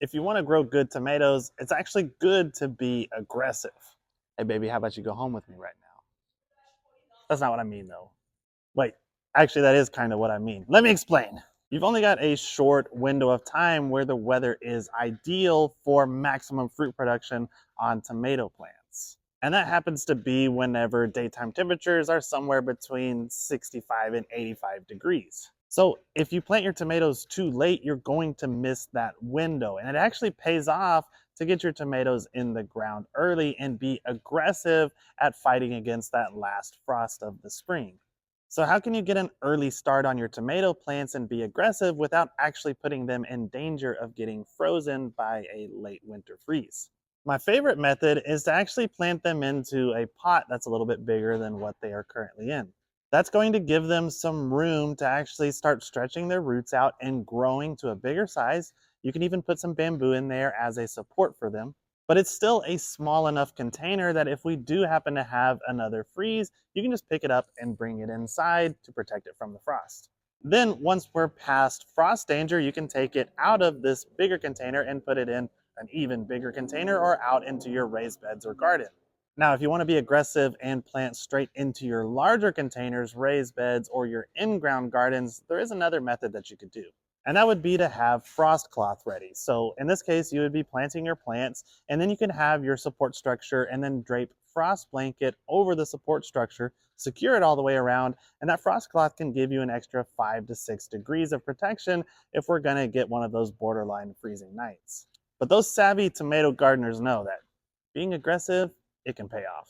if you want to grow good tomatoes, it's actually good to be aggressive. Hey, baby, how about you go home with me right now? That's not what I mean, though. Wait, actually, that is kind of what I mean. Let me explain. You've only got a short window of time where the weather is ideal for maximum fruit production on tomato plants. And that happens to be whenever daytime temperatures are somewhere between 65 and 85 degrees. So if you plant your tomatoes too late, you're going to miss that window. And it actually pays off to get your tomatoes in the ground early and be aggressive at fighting against that last frost of the spring. So how can you get an early start on your tomato plants and be aggressive without actually putting them in danger of getting frozen by a late winter freeze? My favorite method is to actually plant them into a pot that's a little bit bigger than what they are currently in. That's going to give them some room to actually start stretching their roots out and growing to a bigger size. You can even put some bamboo in there as a support for them. But it's still a small enough container that if we do happen to have another freeze, you can just pick it up and bring it inside to protect it from the frost. Then once we're past frost danger, you can take it out of this bigger container and put it in an even bigger container or out into your raised beds or garden. Now, if you want to be aggressive and plant straight into your larger containers, raised beds, or your in-ground gardens, there is another method that you could do. And that would be to have frost cloth ready. So in this case, you would be planting your plants, and then you can have your support structure and then drape frost blanket over the support structure, secure it all the way around, and that frost cloth can give you an extra 5 to 6 degrees of protection if we're gonna get one of those borderline freezing nights. But those savvy tomato gardeners know that being aggressive, it can pay off.